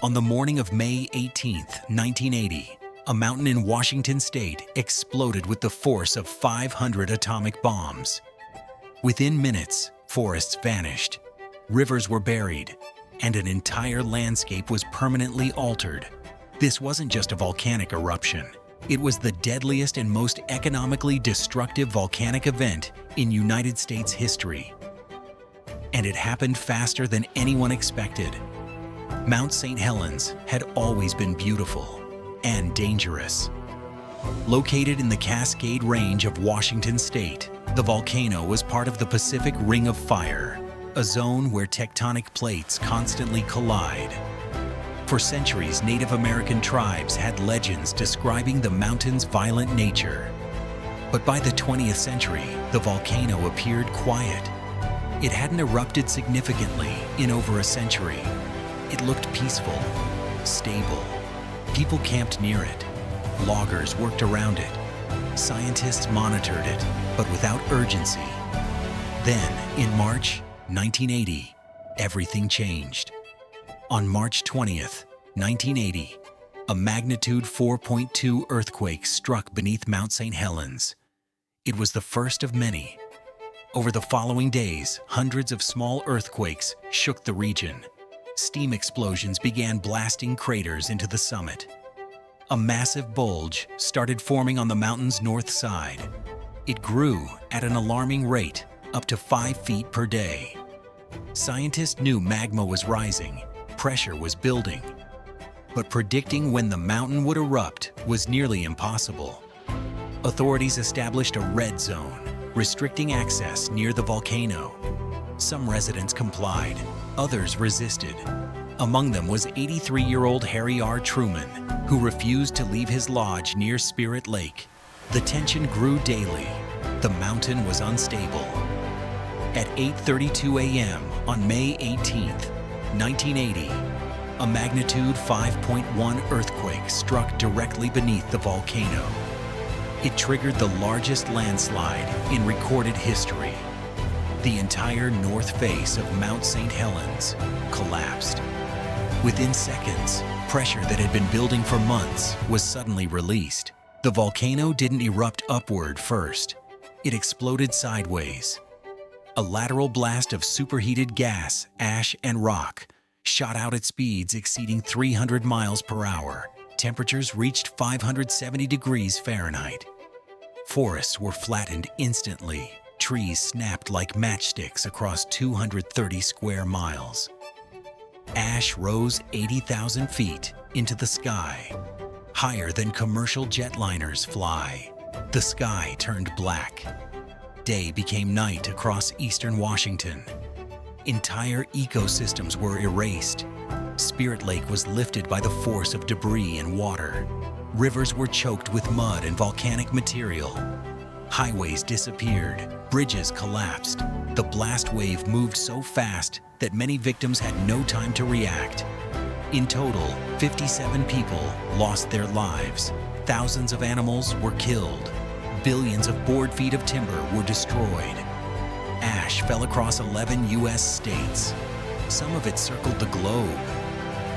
On the morning of May 18, 1980, a mountain in Washington state exploded with the force of 500 atomic bombs. Within minutes, forests vanished, rivers were buried, and an entire landscape was permanently altered. This wasn't just a volcanic eruption. It was the deadliest and most economically destructive volcanic event in United States history. And it happened faster than anyone expected. Mount St. Helens had always been beautiful and dangerous. Located in the Cascade Range of Washington state, the volcano was part of the Pacific Ring of Fire, a zone where tectonic plates constantly collide. For centuries, Native American tribes had legends describing the mountain's violent nature. But by the 20th century, the volcano appeared quiet. It hadn't erupted significantly in over a century. It looked peaceful, stable. People camped near it. Loggers worked around it. Scientists monitored it, but without urgency. Then, in March 1980, everything changed. On March 20th, 1980, a magnitude 4.2 earthquake struck beneath Mount St. Helens. It was the first of many. Over the following days, hundreds of small earthquakes shook the region. Steam explosions began blasting craters into the summit. A massive bulge started forming on the mountain's north side. It grew at an alarming rate, up to 5 feet per day. Scientists knew magma was rising, pressure was building. But predicting when the mountain would erupt was nearly impossible. Authorities established a red zone, restricting access near the volcano. Some residents complied, others resisted. Among them was 83-year-old Harry R. Truman, who refused to leave his lodge near Spirit Lake. The tension grew daily. The mountain was unstable. At 8:32 a.m. on May 18, 1980, a magnitude 5.1 earthquake struck directly beneath the volcano. It triggered the largest landslide in recorded history. The entire north face of Mount St. Helens collapsed. Within seconds, pressure that had been building for months was suddenly released. The volcano didn't erupt upward first. It exploded sideways. A lateral blast of superheated gas, ash, and rock shot out at speeds exceeding 300 miles per hour. Temperatures reached 570 degrees Fahrenheit. Forests were flattened instantly. Trees snapped like matchsticks across 230 square miles. Ash rose 80,000 feet into the sky, higher than commercial jetliners fly. The sky turned black. Day became night across eastern Washington. Entire ecosystems were erased. Spirit Lake was lifted by the force of debris and water. Rivers were choked with mud and volcanic material. Highways disappeared. Bridges collapsed. The blast wave moved so fast that many victims had no time to react. In total, 57 people lost their lives. Thousands of animals were killed. Billions of board feet of timber were destroyed. Ash fell across 11 U.S. states. Some of it circled the globe.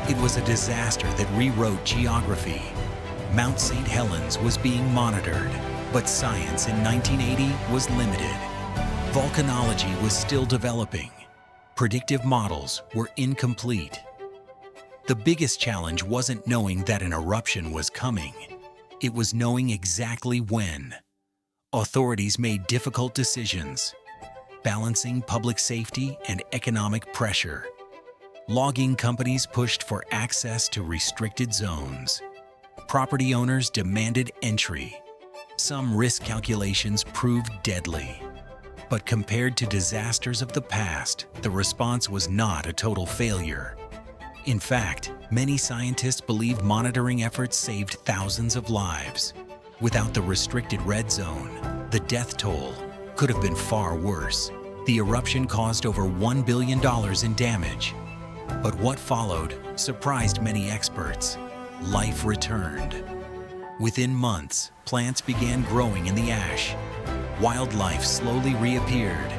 It was a disaster that rewrote geography. Mount St. Helens was being monitored, but science in 1980 was limited. Volcanology was still developing. Predictive models were incomplete. The biggest challenge wasn't knowing that an eruption was coming. It was knowing exactly when. Authorities made difficult decisions, balancing public safety and economic pressure. Logging companies pushed for access to restricted zones. Property owners demanded entry. Some risk calculations proved deadly. But compared to disasters of the past, the response was not a total failure. In fact, many scientists believe monitoring efforts saved thousands of lives. Without the restricted red zone, the death toll could have been far worse. The eruption caused over $1 billion in damage. But what followed surprised many experts. Life returned. Within months, plants began growing in the ash. Wildlife slowly reappeared.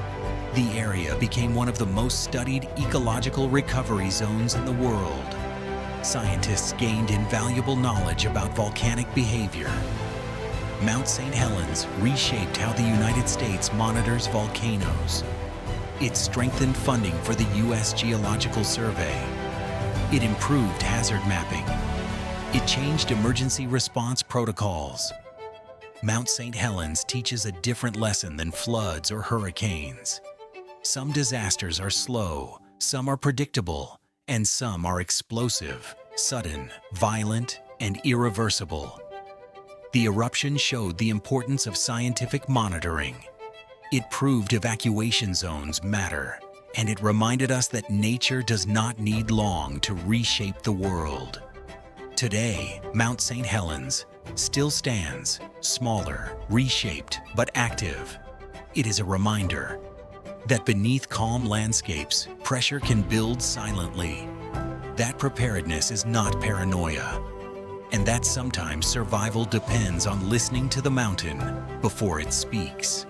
The area became one of the most studied ecological recovery zones in the world. scientists gained invaluable knowledge about volcanic behavior. Mount St. Helens reshaped how the United States monitors volcanoes. It strengthened funding for the U.S. Geological Survey. It improved hazard mapping. It changed emergency response protocols. Mount St. Helens teaches a different lesson than floods or hurricanes. Some disasters are slow, some are predictable, and some are explosive, sudden, violent, and irreversible. The eruption showed the importance of scientific monitoring. It proved evacuation zones matter, and it reminded us that nature does not need long to reshape the world. Today, Mount St. Helens still stands, smaller, reshaped, but active. It is a reminder that beneath calm landscapes, pressure can build silently. That preparedness is not paranoia, and that sometimes survival depends on listening to the mountain before it speaks.